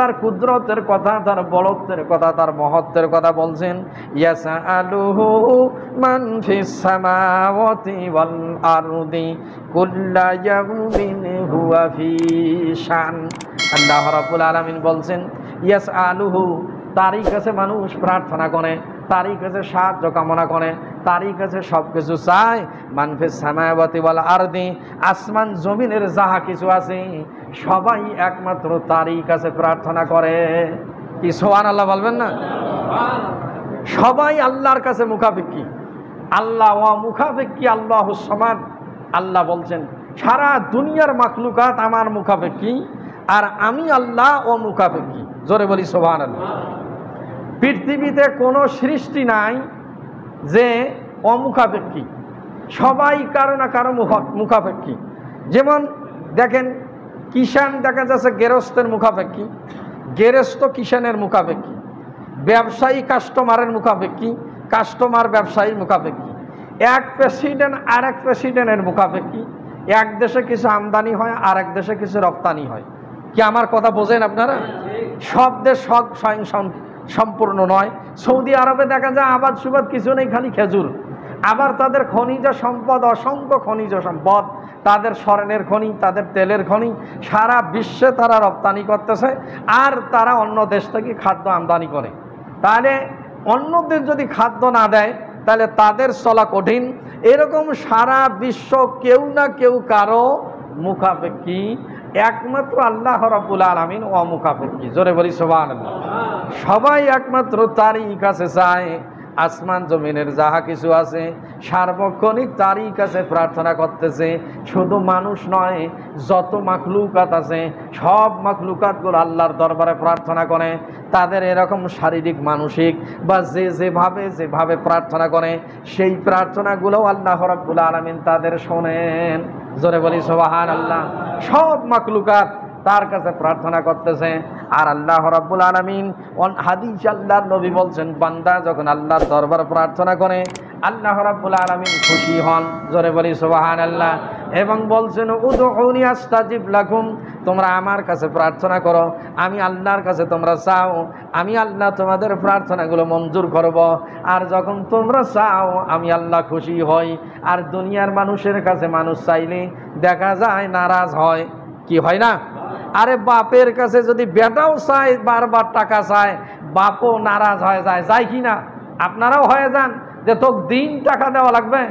তার কুদরতের কথা, তার বলত্বের কথা, তার মহত্বের কথা বলছেন। ইয়াসআলুহু মান ফিস সামাওয়াতি ওয়াল আরদি কুল্লা ইয়াউমিন হুয়া ফি শান। আল্লাহ রাব্বুল আলামিন বলছেন ইয়াসআলুহু, তারই কাছে মানুষ প্রার্থনা করে, তারই কাছে সাহায্য কামনা করে, তারই কাছে সব কিছু চায়। মান ফিস সামাওয়াতি ওয়াল আরদি, আসমান জমিনের যাহা কিছু আছে সবাই একমাত্র তারই কাছে প্রার্থনা করে। কি সুবহানাল্লাহ বলবেন না? সবাই আল্লাহর কাছে মুখাপেক্ষী। আল্লাহ ওয়া মুখাপেক্ষী আল্লাহুস সামাদ। আল্লাহ বলছেন সারা দুনিয়ার মাখলুকাত আমার মুখাপেক্ষী, আর আমি আল্লাহ ও মুখাপেক্ষী। জোরে বলি সুবহানাল্লাহ। পৃথিবীতে কোনো সৃষ্টি নাই যে অমুখাপেক্ষী, সবাই কারো না কারো মুখাপেক্ষী। যেমন দেখেন, কিষান দেখা যাচ্ছে গেরস্তের মুখাপেক্ষী, গেরস্ত কিষানের মুখাপেক্ষী, ব্যবসায়ী কাস্টমারের মুখাপেক্ষী, কাস্টমার ব্যবসায়ীর মুখাপেক্ষী, এক প্রেসিডেন্ট আর এক প্রেসিডেন্টের মুখাপেক্ষী। এক দেশে কিছু আমদানি হয় আর এক দেশে কিছু রপ্তানি হয়। কি আমার কথা বোঝেন আপনারা? সব দেশ সব স্বয়ং সম্পূর্ণ নয়। সৌদি আরবে দেখা যায় আবাদ সুবাদ কিছু নেই, খালি খেজুর। আবার তাদের খনিজ সম্পদ, অসংখ্য খনিজ সম্পদ, তাদের স্বর্ণের খনি, তাদের তেলের খনি, সারা বিশ্বে তারা রপ্তানি করতেছে, আর তারা অন্য দেশ থেকে খাদ্য আমদানি করে। তাহলে অন্য দেশ যদি খাদ্য না দেয় তাহলে তাদের চলা কঠিন। এরকম সারা বিশ্ব কেউ না কেউ কারো মুখাপেক্ষী, একমাত্র আল্লাহ রাব্বুল আলামিন অমুখাপেক্ষী। জোরে বলি সুবহানাল্লাহ। সবাই একমাত্র তারই কাছে চায়। আসমান জমিনের যাহা কিছু আছে সার্বক্ষণিক তারই কাছে প্রার্থনা করতেছে। শুধু মানুষ নয়, যত মাখলুকাত আছে সব মাখলুকাতগুলো আল্লাহর দরবারে প্রার্থনা করে। তাদের এরকম শারীরিক, মানসিক বা যেভাবে প্রার্থনা করে সেই প্রার্থনাগুলোও আল্লাহ রাব্বুল আলামিন তাদের শোনেন। জোরে বলি সুবহানাল্লাহ। সব মাখলুকাত তার কাছে প্রার্থনা করতেছে। আর আল্লাহ রাব্বুল আলামিন হাদিস আল্লাহর নবী বলছেন, বান্দা যখন আল্লাহর দরবারে প্রার্থনা করে আল্লাহ রাব্বুল আলামিন খুশি হন। জোরে বলি সুবহানাল্লাহ। এবং বলছেন উদউনি আস্তাজিব লাকুম, তোমরা আমার কাছে প্রার্থনা করো, আমি আল্লাহর কাছে তোমরা চাও, আমি আল্লাহ তোমাদের প্রার্থনাগুলো মঞ্জুর করব। আর যখন তোমরা চাও আমি আল্লাহ খুশি হই। আর দুনিয়ার মানুষের কাছে মানুষ চাইলে দেখা যায় নারাজ হয়। কি হয় না? আরে বাপের কাছে যদি বেটাও চায়, বারবার টাকা চায়, বাপও নারাজ হয়ে যায়। যায় কি না? আপনারাও হয়ে যান যে তোকে দিন টাকা দেওয়া লাগবে।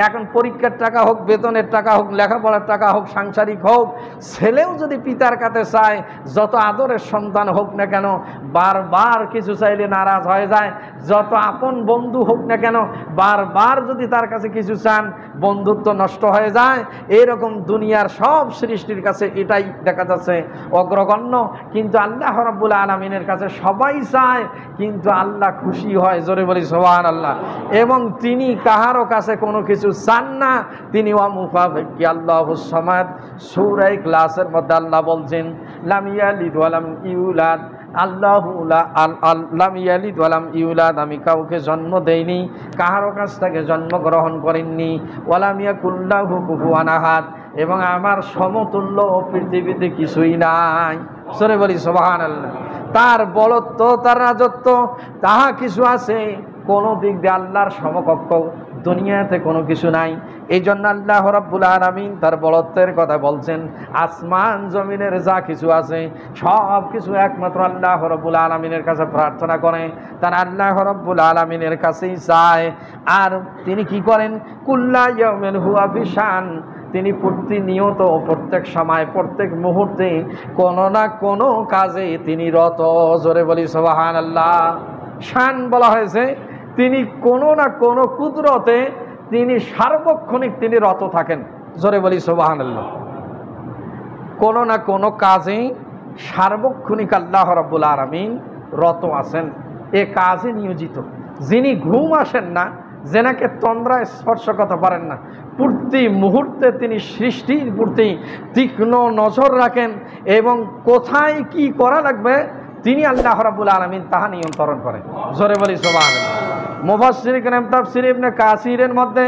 এখন পরীক্ষার টাকা হোক, বেতনের টাকা হোক, লেখাপড়ার টাকা হোক, সাংসারিক হোক, ছেলেও যদি পিতার কাছে চায়, যত আদরের সন্তান হোক না কেন, বারবার কিছু চাইলে নারাজ হয়ে যায়। যত আপন বন্ধু হোক না কেন, বারবার যদি তার কাছে কিছু চান, বন্ধুত্ব নষ্ট হয়ে যায়। এরকম দুনিয়ার সব সৃষ্টির কাছে এটাই দেখা যাচ্ছে অগ্রগণ্য। কিন্তু আল্লাহ রাব্বুল আলামিনের কাছে সবাই চায়, কিন্তু আল্লাহ খুশি হয়। জোরে বলি সুবহানাল্লাহ। এবং তিনি কাহারও কাছে কোনো কিছু চান না, তিনি অমুখাপেক্ষী আল্লাহুস সামাদ। সূরা ইখলাসের মধ্যে আল্লাহ বলছেন লাম ইয়ালিদ ওয়া লাম ইউলাদ, লাম ইয়ালিদ ওয়া লাম ইউলাদ, আমি কাউকে জন্ম দেইনি, কাহারও কাছ থেকে জন্মগ্রহণ করেননি। ওয়া লাম ইয়াকুল লাহু কুফুয়ান আহাদ, এবং আমার সমতুল্য পৃথিবীতে কিছুই নাই। সরে বলি সুবহানাল্লাহ। তার বলত্ব, তার রাজত্ব তাহা কিছু আছে, কোনো দিক দিয়ে আল্লাহর সমকক্ষ দুনিয়াতে কোনো কিছু নাই। এই জন্য আল্লাহ রাব্বুল আলামিন তার বলত্বের কথা বলছেন। আসমান জমিনের যা কিছু আছে সব কিছু একমাত্র আল্লাহ রাব্বুল আলামিনের কাছে প্রার্থনা করে, তার আল্লাহ রাব্বুল আলামিনের কাছেই চায়। আর তিনি কি করেন? কুল্লা ইয়াউমিন হুয়া ফি শান, তিনি প্রতিনিয়ত, প্রত্যেক সময়, প্রত্যেক মুহূর্তে কোনো না কোনো কাজে তিনি রত। জোরে বলি সুবহানাল্লাহ। শান বলা হয়েছে, তিনি কোনো না কোনো কুদরতে তিনি সার্বক্ষণিক তিনি রত থাকেন। জোরে বলি সুবহানাল্লাহ। কোনো না কোনো কাজে সার্বক্ষণিক আল্লাহ রাব্বুল আলামিন রত আছেন, এ কাজে নিয়োজিত। যিনি ঘুম আসেন না, যেনাকে তন্দ্রায় স্পর্শ করতে পারেন না, প্রতি মুহূর্তে তিনি সৃষ্টির প্রতি তীক্ষ্ণ নজর রাখেন এবং কোথায় কি করা লাগবে তিনি আল্লাহ রাব্বুল আলামিন তাহা নিয়ন্ত্রণ করেন। জোরে বলি সুবহানাল্লাহ। মুফাসসির কিরাম তাফসীর ইবনে কাসিরের মধ্যে,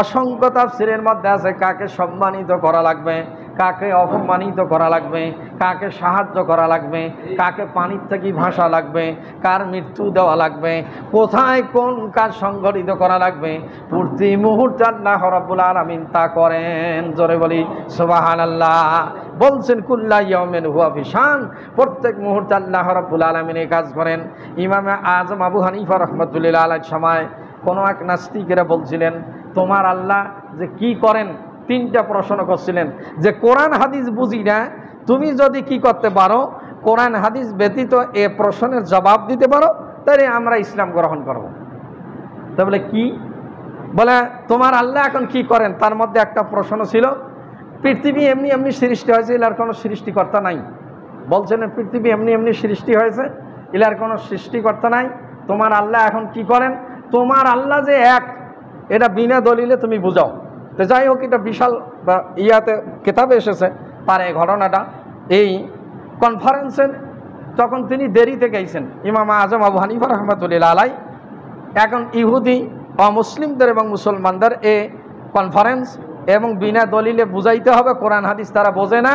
অসংখ্য তাফসীরের মধ্যে আছে কাকে সম্মানিত করা লাগবে, কাকে অপমানিত করা লাগবে, কাকে সাহায্য করা লাগবে, কাকে পানির থেকে ভাসা লাগবে, কার মৃত্যু দেওয়া লাগবে, কোথায় কোন কাজ সংঘটিত করা লাগবে, প্রতি মুহূর্তে আল্লাহ রাব্বুল আলামিন তা করেন। জোরে বলি সুবহানাল্লাহ। বলছেন কুল্লা ইয়াউমিন হুয়া ফি শান, প্রত্যেক মুহূর্তে আল্লাহ রাব্বুল আলামিন এই কাজ করেন। ইমামে আজম আবু হানিফা রাহমাতুল্লাহ আলাইহির সময় কোনো এক নাস্তিকেরা বলছিলেন তোমার আল্লাহ যে কি করেন, তিনটা প্রশ্ন করছিলেন যে কোরআন হাদিস বুঝি না, তুমি যদি কি করতে পারো কোরআন হাদিস ব্যতীত এ প্রশ্নের জবাব দিতে পারো তাহলে আমরা ইসলাম গ্রহণ করব। তা বলে কি? বলে তোমার আল্লাহ এখন কি করেন। তার মধ্যে একটা প্রশ্ন ছিল পৃথিবী এমনি এমনি সৃষ্টি হয়েছে, এলার কোনো সৃষ্টিকর্তা নাই। বলছেন পৃথিবী এমনি এমনি সৃষ্টি হয়েছে, এলার কোনো সৃষ্টিকর্তা নাই, তোমার আল্লাহ এখন কি করেন। তোমার আল্লাহ যে এক, এটা বিনা দলিলে তুমি বুঝাও। তো যাই হোক, এটা বিশাল ইয়াতে কিতাবে এসেছে তার এই ঘটনাটা। এই কনফারেন্সের তখন তিনি দেরিতে গেছেন, ইমাম আজম আবু হানিফা রহমতুল্লাহ আলাই। এখন ইহুদি অমুসলিমদের এবং মুসলমানদের এ কনফারেন্স, এবং বিনা দলিলে বুঝাইতে হবে, কোরআন হাদিস তারা বোঝে না,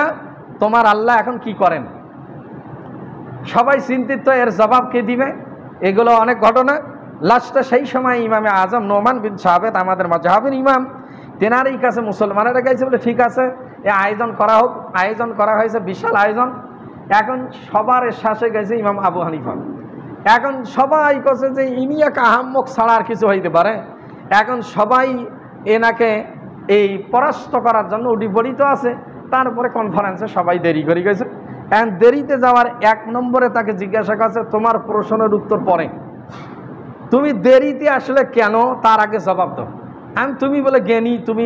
তোমার আল্লাহ এখন কি করেন। সবাই চিন্তিত এর জবাব কে দিবে। এগুলো অনেক ঘটনা। লাস্টে সেই সময় ইমামে আজম নোমান বিন সাবেত, আমাদের মাযহাবের ইমাম, তেনারই কাছে মুসলমানেরা গেছে বলে ঠিক আছে এ আয়োজন করা হোক। আয়োজন করা হয়েছে, বিশাল আয়োজন। এখন সবার শ্বাসে গেছে ইমাম আবু হানিফা। এখন সবাই কছে যে ইনি এক আহাম্মক ছাড়া আর কিছু হইতে পারে। এখন সবাই এনাকে এই পরাস্ত করার জন্য উডিপড়িত আছে। তারপরে কনফারেন্সে সবাই দেরি করে গেছে। এখন দেরিতে যাওয়ার এক নম্বরে তাকে জিজ্ঞাসা করছে তোমার প্রশ্নের উত্তর পরে, তুমি দেরিতে আসলে কেন, তার আগে জবাব দাও। আমি তুমি বলে জ্ঞানী, তুমি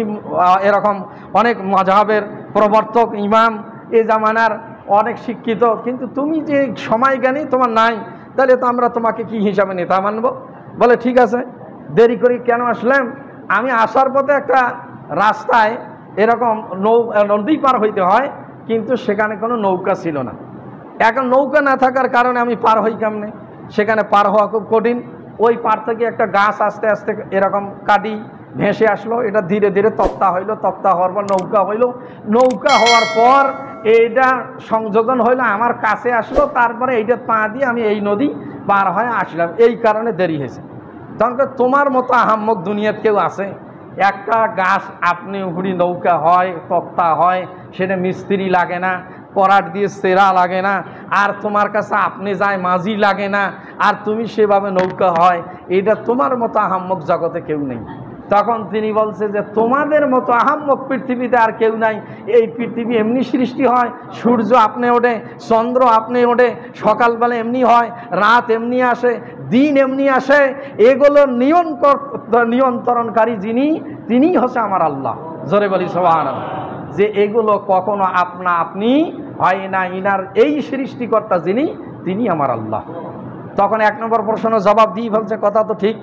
এরকম অনেক মাযহাবের প্রবর্তক ইমাম, এ জামানার অনেক শিক্ষিত, কিন্তু তুমি যে সময় জ্ঞানী তোমার নাই, তাহলে তো আমরা তোমাকে কি হিসাবে নেতা মানব। বলে ঠিক আছে, দেরি করি কেন আসলাম, আমি আসার পথে একটা রাস্তায় এরকম নদী পার হইতে হয়, কিন্তু সেখানে কোনো নৌকা ছিল না। এখন নৌকা না থাকার কারণে আমি পার হই কেমনে, সেখানে পার হওয়া খুব কঠিন। ওই পার থেকে একটা গাছ আস্তে আস্তে এরকম কাটি ভেসে আসলো, এটা ধীরে ধীরে তক্তা হইলো, তক্তা হওয়ার পর নৌকা হইলো, নৌকা হওয়ার পর এইটা সংযোজন হইলো, আমার কাছে আসলো, তারপরে এইটা পা দিয়ে আমি এই নদী পার হয়ে আসলাম। এই কারণে দেরি হয়েছে। তখন তোমার মতো আহাম্মক দুনিয়ার কেউ আছে? একটা গাছ আপনি উড়ি নৌকা হয়, তক্তা হয়, সেটা মিস্ত্রি লাগে না, করাট দিয়ে সেরা লাগে না, আর তোমার কাছে আপনি যায় মাঝি লাগে না, আর তুমি সেভাবে নৌকা হয়, এটা তোমার মতো আহাম্মক জগতে কেউ নেই। তখন তিনি বলছে যে তোমাদের মতো আহাম্মক পৃথিবীতে আর কেউ নাই। এই পৃথিবী এমনি সৃষ্টি হয়, সূর্য আপনি ওঠে, চন্দ্র আপনি ওঠে, সকালবেলা এমনি হয়, রাত এমনি আসে, দিন এমনি আসে। এগুলো নিয়ন্ত্রণকারী যিনি, তিনিই হচ্ছে আমার আল্লাহ। জোরে বলি সুবহানাল্লাহ। যে এগুলো কখনো আপনা আপনি হয় না, ইনার এই সৃষ্টিকর্তা যিনি, তিনি আমার আল্লাহ। তখন এক নম্বর প্রশ্ন জবাব দিয়ে ফেলছে, কথা তো ঠিক।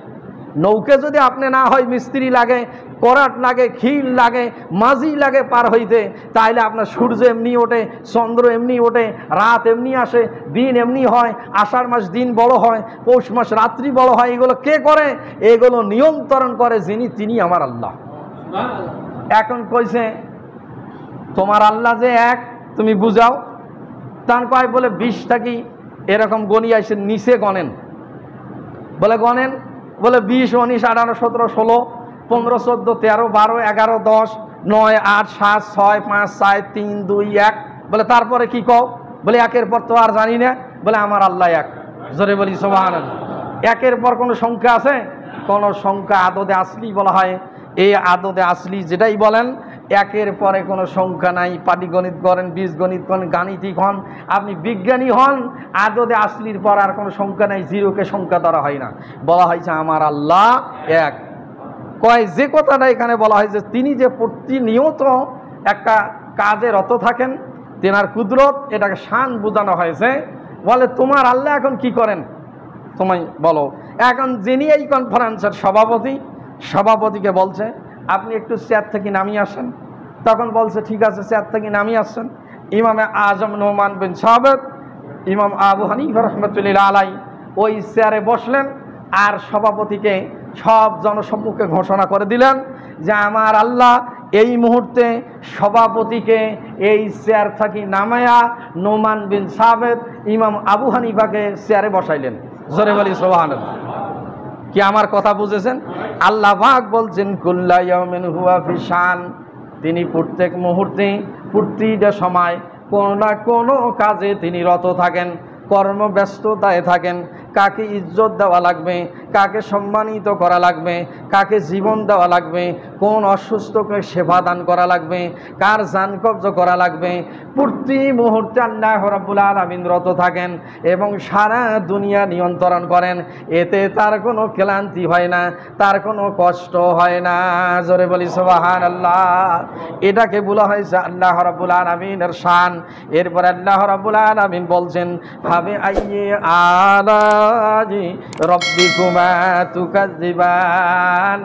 নৌকে যদি আপনি না হয়, মিস্ত্রি লাগে, করাট লাগে, খিল লাগে, মাঝি লাগে পার হইতে, তাইলে আপনার সূর্য এমনি ওঠে, চন্দ্র এমনি ওঠে, রাত এমনি আসে, দিন এমনি হয়, আষাঢ় মাস দিন বড় হয়, পৌষ মাস রাত্রি বড় হয়। এগুলো কে করে? এগুলো নিয়ন্ত্রণ করে যিনি, তিনি আমার আল্লাহ। এখন কইছে তোমার আল্লাহ যে এক, তুমি বুঝাও। তার কয় বলে 20 থাকি এরকম গনি আসে, নিচে গনেন। বলে গনেন, বলে 20, 19, 18, 17, 16, 15, 14, 13, 12, 11, 10, 9, 8, 7, 6, 5, 4, 3, 2, 1। বলে তারপরে কি কও? বলে একের পর তো আর জানি না। বলে আমার আল্লাহ এক। জোরে বলি সুবহানাল্লাহ। একের পর কোনো সংখ্যা আছে? কোনো সংখ্যা আদদে আসলি বলা হয়। এই আদদে আসলি যেটাই বলেন, একের পরে কোনো সংখ্যা নাই। পাটিগণিত করেন, বীজগণিত করেন, গাণিতিক হন, আপনি বিজ্ঞানী হন, আদদে আসলির পর আর কোনো সংখ্যা নাই। জিরোকে সংখ্যা ধরা হয় না। বলা হয়েছে আমার আল্লাহ এক। কয় যে কথাটা এখানে বলা হয় যে তিনি যে প্রতিনিয়ত একটা কাজে রত থাকেন, তেনার কুদরত, এটাকে শান বোঝানো হয়েছে। বলে তোমার আল্লাহ এখন কি করেন তুমি বলো। এখন যিনি এই কনফারেন্সের সভাপতিকে বলছে আপনি একটু চেয়ার থেকে নামিয়ে আসেন। তখন বলছে ঠিক আছে, চেয়ার থেকে নামিয়ে আসছেন। ইমামে আজম নোমান বিন সাবেত, ইমাম আবু হানিফা রহমতুল্লাহ আলাই ওই চেয়ারে বসলেন, আর সভাপতিকে সব জনসম্মুখে ঘোষণা করে দিলেন যে আমার আল্লাহ এই মুহূর্তে সভাপতিকে এই চেয়ার থাকি নামায়া নোমান বিন সাবেত ইমাম আবু হানিফাকে চেয়ারে বসাইলেন। জোরে বলি সুবহানাল্লাহ। কি আমার কথা বুঝেছেন? আল্লাহ পাক বলছেন কুল্লা ইয়াউমিন হুয়া ফি শান, তিনি প্রত্যেক মুহূর্তে প্রতিটা সময় কোনো না কোনো কাজে তিনি রত থাকেন, কর্মব্যস্ততায় থাকেন। কাকে ইজ্জত দেওয়া লাগবে, কাকে সম্মানিত করা লাগবে, কাকে জীবন দেওয়া লাগবে, কোন অসুস্থকে সেবা দান করা লাগবে, কার জান কবজ করা লাগবে, প্রতি মুহূর্তে আল্লাহ রাব্বুল আলামিন রত থাকেন এবং সারা দুনিয়া নিয়ন্ত্রণ করেন। এতে তার কোনো ক্লান্তি হয় না, তার কোনো কষ্ট হয় না। জোরে বলি সুবহানাল্লাহ। এটাকে বলা হয়েছে আল্লাহ রাব্বুল আলামিনের শান। এরপর আল্লাহ রাব্বুল আলামিন বলছেন ফাবি আইয়ি আলাজি রব্বিকুমা তুকাজ্জিবান,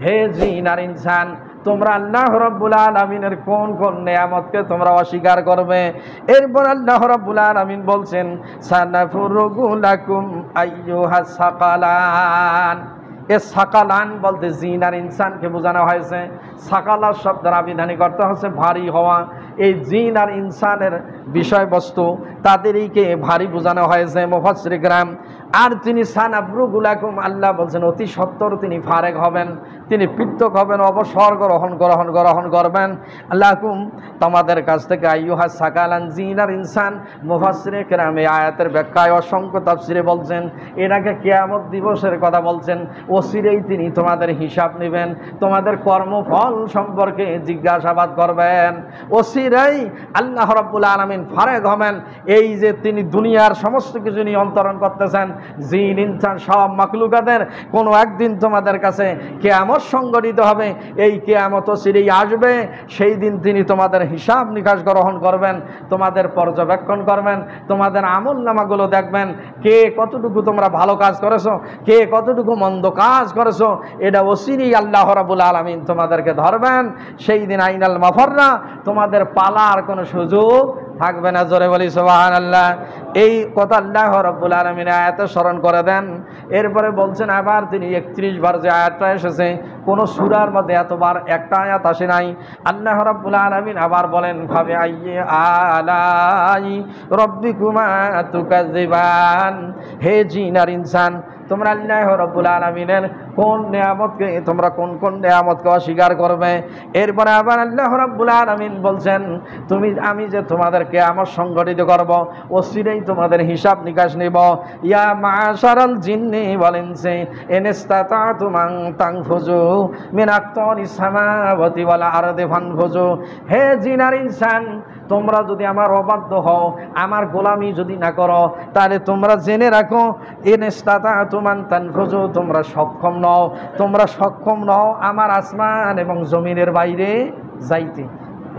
হে জিন আর ইনসান, তোমরা আল্লাহ রাব্বুল আলামিনের কোন কোন নিয়ামতকে তোমরা অস্বীকার করবে? এরপর আল্লাহ রাব্বুল আলামিন বলছেন সানাফুরুগু লাকুম আইয়ুহাস সাকালান। এ সাকালান বলতে জিন আর ইনসানকে বোঝানো হয়েছে। সাকালা শব্দের আবিধানিক অর্থ হচ্ছে ভারী হওয়া। এই জিন আর ইনসানের বিষয়বস্তু তাদেরকে ভারী বোঝানো হয়েছে মুফাসসির কিরাম। আর তিনি সানাফরুগু লাকুম, আল্লাহ বলছেন অতি সত্বর তিনি ফারেক হবেন, তিনি পৃথক হবেন, অবসর গ্রহণ করবেন লাকুম তোমাদের কাছ থেকে। আইয়ুহাস সাকালান, জিন আর ইনসান। মুফাসসির কিরাম এই আয়াতের ব্যাখ্যায় অসংখ্য তাফসিরে বলছেন এটাকে কিয়ামত দিবসের কথা বলছেন। অচিরেই তিনি তোমাদের হিসাব নেবেন, তোমাদের কর্মফল সম্পর্কে জিজ্ঞাসাবাদ করবেন। অচিরেই আল্লাহ রাব্বুল আলামিন ফারেক হবেন। এই যে তিনি দুনিয়ার সমস্ত কিছু নিয়ন্ত্রণ করতেছেন, জিন ইনসান সব মাখলুকাতের, কোনো একদিন তোমাদের কাছে কিয়ামত সংঘটিত হবে। এই কিয়ামত অচিরেই আসবে। সেই দিন তিনি তোমাদের হিসাব নিকাশ গ্রহণ করবেন, তোমাদের পর্যবেক্ষণ করবেন, তোমাদের আমলনামাগুলো দেখবেন, কে কতটুকু তোমরা ভালো কাজ করেছো, কে কতটুকু মন্দ কাজ করেছো। এটা অচিরেই আল্লাহ রাব্বুল আলামিন তোমাদেরকে ধরবেন। সেই দিন আইনাল মাফাররা, তোমাদের পালার কোনো সুযোগ থাকবে না। জোরে বলি সুবহানাল্লাহ। এই কথা আল্লাহ রাব্বুল আলামিন আয়াতে স্মরণ করে দেন। এরপরে বলছেন আবার তিনি 31 বার যে আয়াতটা এসেছে, কোন সূরার মধ্যে এতবার একটা আয়াত আসে নাই। আল্লাহ রাব্বুল আলামিন আবার বলেন ফাবি আইয়ি আলাই রব্বিকুমা তুকাজ্জিবান, হে জিন আর ইনসান, তোমরা আল্লাহ রাব্বুল আলামিনের কোন নিয়ামতকে তোমরা কোন কোন নিয়ামতকে অস্বীকার করবে? এরপরে আবার আল্লাহ রাব্বুল আলামিন বলছেন আমি যে তোমাদেরকে আমার সংগঠিত করব, অচিরেই তোমাদের হিসাব নিকাশ নেব। ইয়া মাশারাল জিন্নি ওয়াল ইনসি ইন ইসতাতাতুম আন তানফুযু মিন আকতারিস সামাওয়াতি ওয়াল আরদি ফানফুযু, হে জিন আর ইনসান, তোমরা যদি আমার অবাধ্য হও, আমার গোলামি যদি না করো, তাহলে তোমরা জেনে রাখো ইন ইসতাতাতুম আন তানফুযু, তোমরা সক্ষম নও আমার আসমান এবং জমিনের বাইরে যাইতে।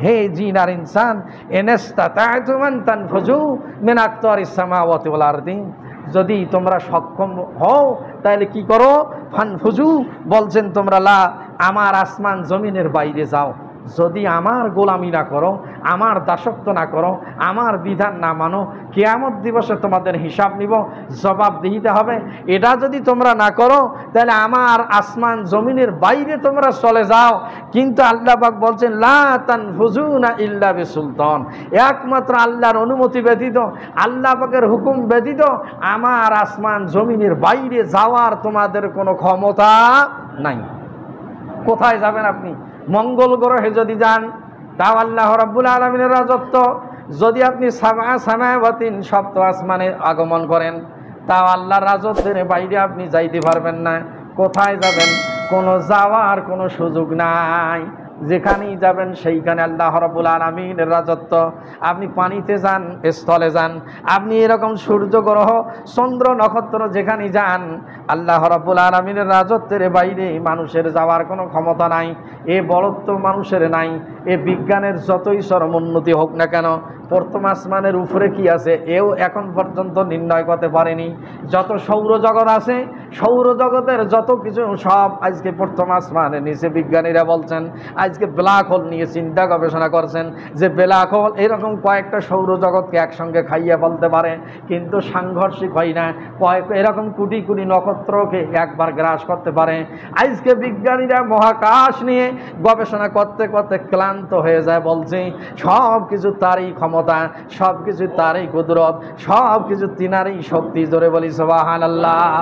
হে জিন আর ইনসান, ইন ইসতাতাতুম আন তানফুযু মিন আকতারিস সামাওয়াতি ওয়াল আরদি, যদি তোমরা সক্ষম হও তাহলে কি করো? ফানফুযু, বলছেন তোমরা আমার আসমান জমিনের বাইরে যাও। যদি আমার গোলামি না করো, আমার দাসত্ব না করো, আমার বিধান না মানো, কিয়ামত দিবসে তোমাদের হিসাব নিব, জবাব দিতে হবে। এটা যদি তোমরা না করো তাহলে আমার আসমান জমিনের বাইরে তোমরা চলে যাও। কিন্তু আল্লাহ পাক বলছেন লা তানফুযুনা ইল্লা বিসুলতান, একমাত্র আল্লাহর অনুমতি ব্যতীত, আল্লাহ পাকের হুকুম ব্যতীত আমার আসমান জমিনের বাইরে যাওয়ার তোমাদের কোনো ক্ষমতা নাই। কোথায় যাবেন আপনি? মঙ্গল গ্রহে যদি যান তাও আল্লাহ রাব্বুল আলামিনের রাজত্ব। যদি আপনি সামাওয়াতিন সপ্ত আসমানে আগমন করেন তাও আল্লাহর রাজত্বের বাইরে আপনি যাইতে পারবেন না। কোথায় যাবেন? কোনো যাওয়ার কোনো সুযোগ নাই। যেখানেই যাবেন সেইখানে আল্লাহ রাব্বুল আলামিনের রাজত্ব। আপনি পানিতে যান, স্থলে যান, আপনি এরকম সূর্য গ্রহ চন্দ্র নক্ষত্র যেখানেই যান, আল্লাহ রাব্বুল আলামিনের রাজত্বের বাইরে মানুষের যাওয়ার কোনো ক্ষমতা নাই। এ বড়ত্ব মানুষের নাই। এ বিজ্ঞানের যতই চরম উন্নতি হোক না কেন, প্রথম আসমানের উপরে কি আছে এও এখন পর্যন্ত নির্ণয় করতে পারেনি। যত সৌরজগৎ আছে সৌরজগতের যত কিছু সব আজকে প্রথম আসমানের নিচে। বিজ্ঞানীরা বলছেন আজকে ব্ল্যাক হোল নিয়ে চিন্তা গবেষণা করছেন যে ব্ল্যাক হোল এরকম কয়েকটা সৌরজগৎকে একসঙ্গে খাইয়ে ফেলতে পারে, কিন্তু সাংঘর্ষিক হয় না। এরকম কোটি কোটি নক্ষত্রকে একবার গ্রাস করতে পারে। আজকে বিজ্ঞানীরা মহাকাশ নিয়ে গবেষণা করতে করতে ক্লান্ত হয়ে যায়, বলছে সব কিছু তারই ক্ষমতা, সব কিছু তারই কুদরত, সব কিছু তিনারই শক্তি। জোরে বলি সুবহানাল্লাহ।